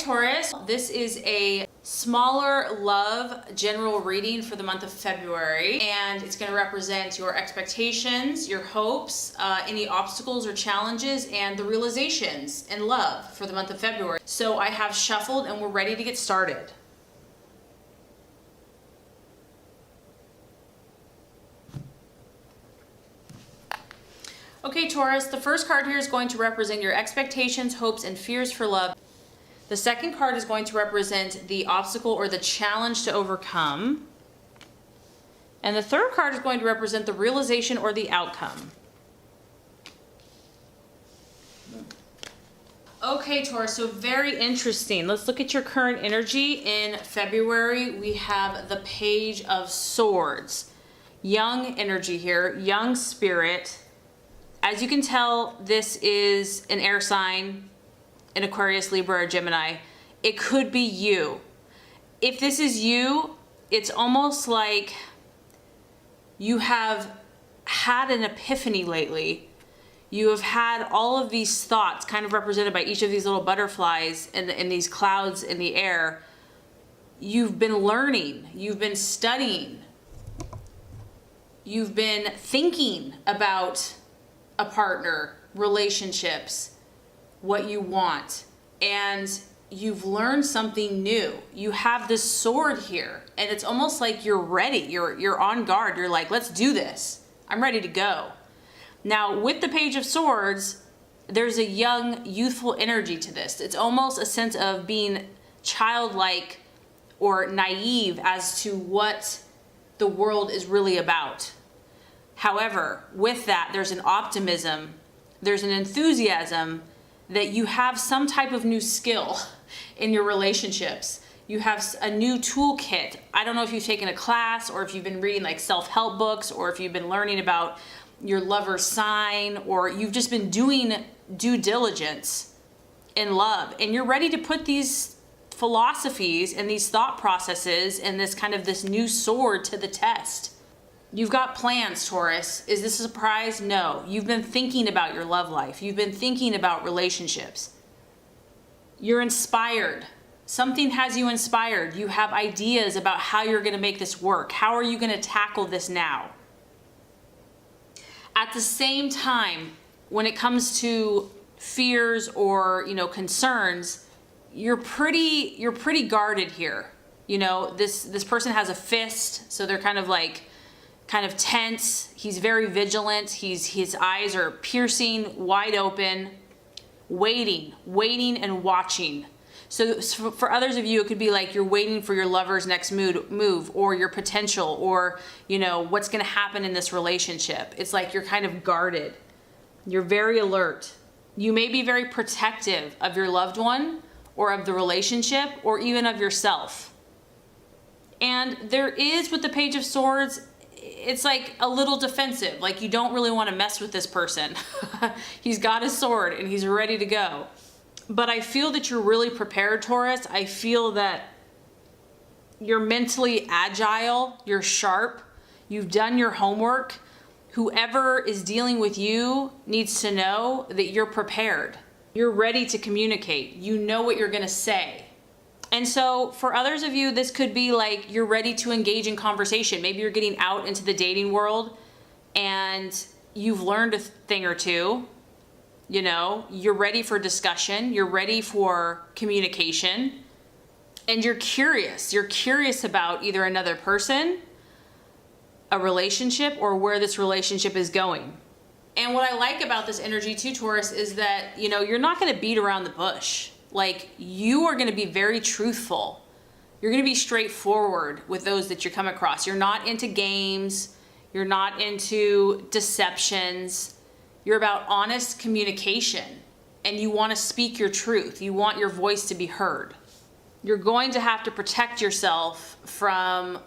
Taurus, this is a smaller love general reading for the month of February, and it's going to represent your expectations, your hopes, any obstacles or challenges, and the realizations in love for the month of February. So I have shuffled and we're ready to get started. Okay, Taurus, the first card here is going to represent your expectations, hopes, and fears for love. The second card is going to represent the obstacle or the challenge to overcome. And the third card is going to represent the realization or the outcome. Okay, Taurus, so very interesting. Let's look at your current energy in February. We have the Page of Swords. Young energy here, young spirit. As you can tell, this is an air sign, an Aquarius, Libra, or Gemini. It could be you. If this is you, it's almost like you have had an epiphany lately. You have had all of these thoughts kind of represented by each of these little butterflies and these clouds in the air. You've been learning, you've been studying, you've been thinking about a partner, relationships, what you want, and you've learned something new. You have this sword here, and it's almost like you're ready. You're on guard. You're like, let's do this. I'm ready to go. Now, with the Page of Swords, there's a young, youthful energy to this. It's almost a sense of being childlike or naive as to what the world is really about. However, with that, there's an optimism, there's an enthusiasm that you have some type of new skill in your relationships. You have a new toolkit. I don't know if you've taken a class or if you've been reading like self-help books or if you've been learning about your lover's sign, or you've just been doing due diligence in love, and you're ready to put these philosophies and these thought processes and this new sword to the test. You've got plans, Taurus. Is this a surprise? No. You've been thinking about your love life. You've been thinking about relationships. You're inspired. Something has you inspired. You have ideas about how you're going to make this work. How are you going to tackle this now? At the same time, when it comes to fears or, concerns, you're pretty guarded here. This person has a fist, so they're kind of tense. He's very vigilant. His eyes are piercing, wide open, waiting and watching. So for others of you, it could be like you're waiting for your lover's next move or your potential or, what's going to happen in this relationship. It's like you're kind of guarded. You're very alert. You may be very protective of your loved one or of the relationship or even of yourself. And there is, with the Page of Swords, it's like a little defensive, like you don't really want to mess with this person. He's got his sword and he's ready to go. But I feel that you're really prepared, Taurus. I feel that you're mentally agile, you're sharp, you've done your homework. Whoever is dealing with you needs to know that you're prepared. You're ready to communicate. You know what you're going to say. And so for others of you, this could be like you're ready to engage in conversation. Maybe you're getting out into the dating world and you've learned a thing or two. You're ready for discussion. You're ready for communication. And you're curious. You're curious about either another person, a relationship, or where this relationship is going. And what I like about this energy too, Taurus, is that, you're not going to beat around the bush. Like, you are going to be very truthful. You're going to be straightforward with those that you come across. You're not into games. You're not into deceptions. You're about honest communication, and you want to speak your truth. You want your voice to be heard. You're going to have to protect yourself from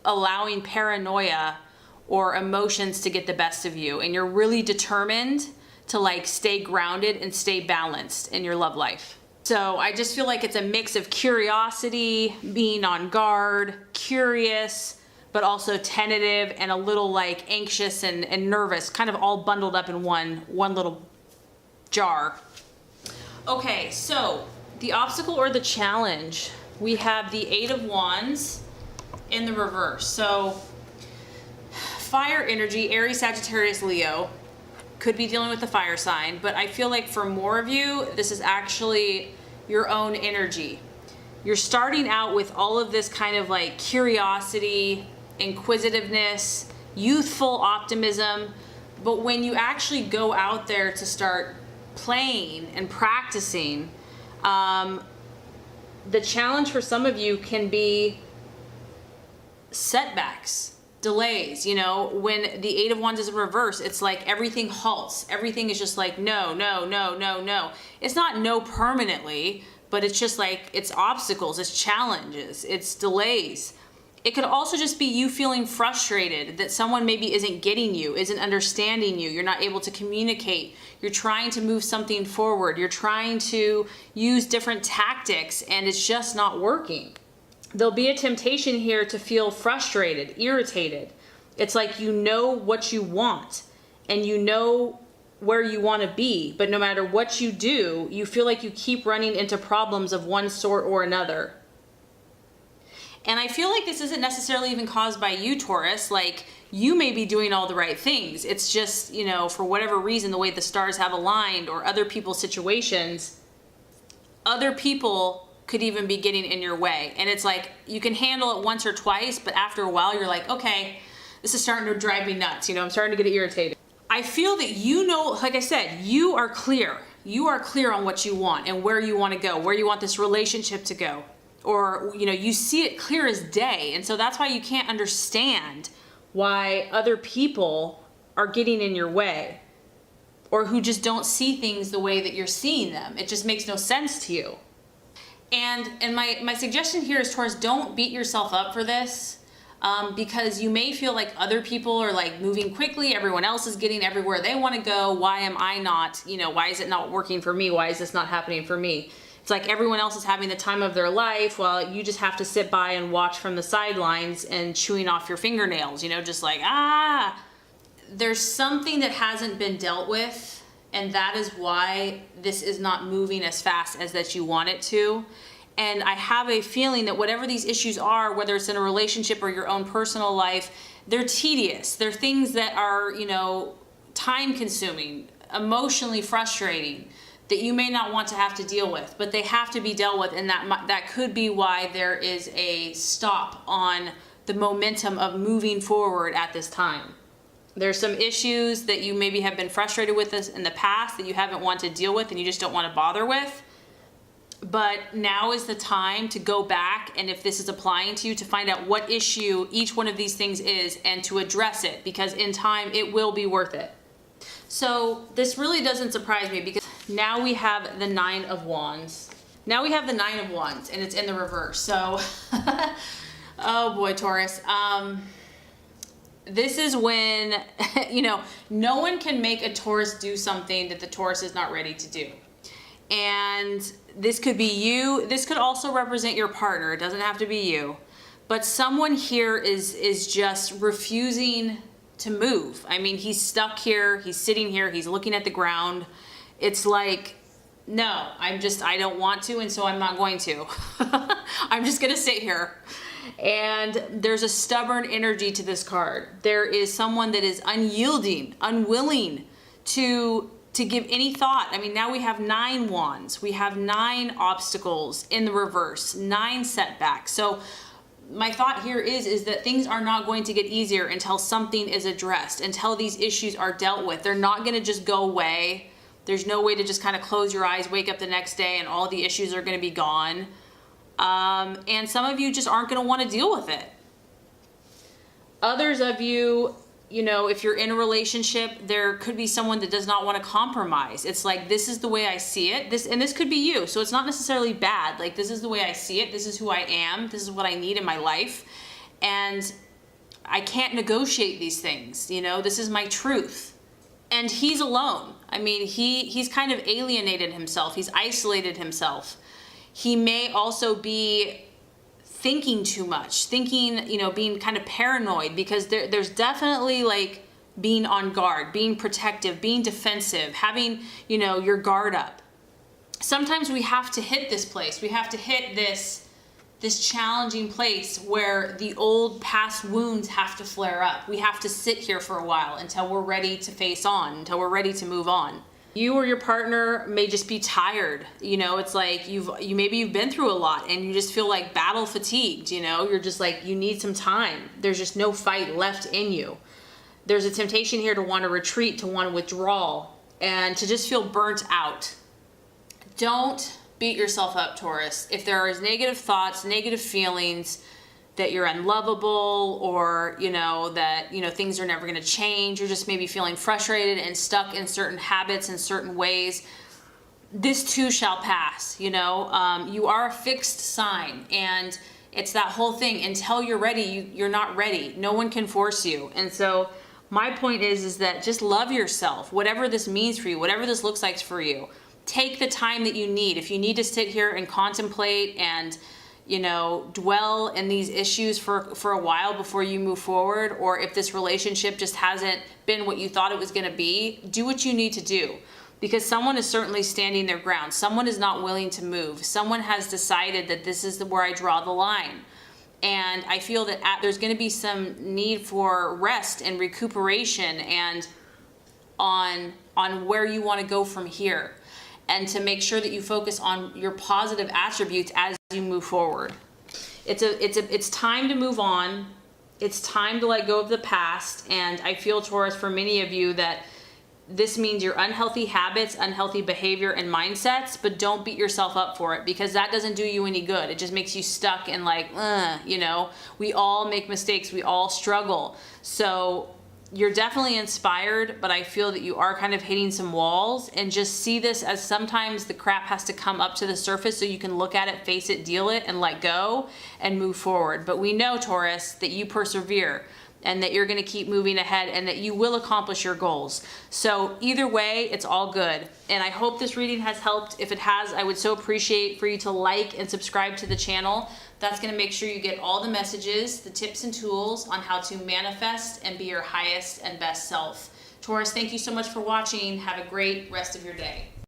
allowing paranoia or emotions to get the best of you. And you're really determined to stay grounded and stay balanced in your love life. So I just feel like it's a mix of curiosity, being on guard, curious, but also tentative and a little anxious and nervous, kind of all bundled up in one little jar. Okay, so The obstacle or the challenge, we have the Eight of Wands in the reverse. So fire energy, Aries, Sagittarius, Leo, could be dealing with the fire sign, but I feel like for more of you, this is actually your own energy. You're starting out with all of this kind of like curiosity, inquisitiveness, youthful optimism, but when you actually go out there to start playing and practicing, the challenge for some of you can be setbacks, delays. You know, when the Eight of Wands is in reverse, it's like everything halts. Everything is just like, no, no, no, no, no. It's not no permanently, but it's just like, it's obstacles, it's challenges, it's delays. It could also just be you feeling frustrated that someone maybe isn't getting you, isn't understanding you. You're not able to communicate. You're trying to move something forward. You're trying to use different tactics and it's just not working. There'll be a temptation here to feel frustrated, irritated. It's like you know what you want and you know where you want to be, but no matter what you do, you feel like you keep running into problems of one sort or another. And I feel like this isn't necessarily even caused by you, Taurus. Like, you may be doing all the right things. It's just, you know, for whatever reason, the way the stars have aligned or other people's situations, other people could even be getting in your way. And it's like, you can handle it once or twice, but after a while, you're like, okay, this is starting to drive me nuts. You know, I'm starting to get irritated. I feel that, you know, like I said, you are clear. You are clear on what you want and where you want to go, where you want this relationship to go. Or, you know, you see it clear as day. And so that's why you can't understand why other people are getting in your way or who just don't see things the way that you're seeing them. It just makes no sense to you. And my suggestion here is, Taurus, don't beat yourself up for this. Because you may feel like other people are like moving quickly, everyone else is getting everywhere they want to go. Why am I not? You know, why is it not working for me? Why is this not happening for me? It's like everyone else is having the time of their life while you just have to sit by and watch from the sidelines and chewing off your fingernails, you know, just like, there's something that hasn't been dealt with, and that is why this is not moving as fast as that you want it to. And I have a feeling that whatever these issues are, whether it's in a relationship or your own personal life, they're tedious. They're things that are, you know, time consuming, emotionally frustrating, that you may not want to have to deal with, but they have to be dealt with. And that could be why there is a stop on the momentum of moving forward at this time. There's some issues that you maybe have been frustrated with this in the past that you haven't wanted to deal with and you just don't want to bother with. But now is the time to go back, and if this is applying to you, to find out what issue each one of these things is and to address it, because in time it will be worth it. So this really doesn't surprise me, because now we have the Nine of Wands. Now we have the Nine of Wands and it's in the reverse. So, oh boy, Taurus. This is when, you know, no one can make a Taurus do something that the Taurus is not ready to do. And this could be you. This could also represent your partner. It doesn't have to be you. But someone here is just refusing to move. I mean, he's stuck here. He's sitting here. He's looking at the ground. It's like, no, I don't want to, and so I'm not going to. I'm just going to sit here. And there's a stubborn energy to this card. There is someone that is unyielding, unwilling to give any thought. I mean, now we have 9 wands. We have 9 obstacles in the reverse, 9 setbacks. So my thought here is that things are not going to get easier until something is addressed, until these issues are dealt with. They're not going to just go away. There's no way to just kind of close your eyes, wake up the next day, and all the issues are going to be gone. And some of you just aren't going to want to deal with it. Others of you, you know, if you're in a relationship, there could be someone that does not want to compromise. It's like, this is the way I see it. This could be you. So it's not necessarily bad. Like, this is the way I see it. This is who I am. This is what I need in my life. And I can't negotiate these things. You know, this is my truth. And he's alone. I mean, he's kind of alienated himself. He's isolated himself. He may also be thinking too much, you know, being kind of paranoid, because there's definitely like being on guard, being protective, being defensive, having, you know, your guard up. sometimes we have to hit this place. We have to hit this challenging place where the old past wounds have to flare up. We have to sit here for a while until we're ready to face on, until we're ready to move on. You or your partner may just be tired. You know, it's like maybe you've been through a lot and you just feel like battle fatigued, you know? You're just like, you need some time. There's just no fight left in you. There's a temptation here to want to retreat, to want to withdraw, and to just feel burnt out. Don't beat yourself up, Taurus. If there are negative thoughts, negative feelings that you're unlovable, or that things are never going to change, you're just maybe feeling frustrated and stuck in certain habits and certain ways, this too shall pass. You are a fixed sign, and it's that whole thing. Until you're ready, you're not ready. No one can force you. And so my point is that just love yourself, whatever this means for you, whatever this looks like for you. Take the time that you need. If you need to sit here and contemplate and, dwell in these issues for a while before you move forward, or if this relationship just hasn't been what you thought it was going to be, do what you need to do. Because someone is certainly standing their ground. Someone is not willing to move. Someone has decided that this is where I draw the line. And I feel that there's going to be some need for rest and recuperation and on where you want to go from here. And to make sure that you focus on your positive attributes as you move forward. It's time to move on. It's time to let go of the past. And I feel, Taurus, for many of you that this means your unhealthy habits, unhealthy behavior and mindsets, but don't beat yourself up for it, because that doesn't do you any good. It just makes you stuck and like, we all make mistakes. We all struggle. So you're definitely inspired, but I feel that you are kind of hitting some walls, and just see this as sometimes the crap has to come up to the surface so you can look at it, face it, deal it, and let go and move forward. But we know, Taurus, that you persevere and that you're going to keep moving ahead and that you will accomplish your goals. So either way, it's all good. And I hope this reading has helped. If it has, I would so appreciate for you to like and subscribe to the channel. That's going to make sure you get all the messages, the tips and tools on how to manifest and be your highest and best self. Taurus, thank you so much for watching. Have a great rest of your day.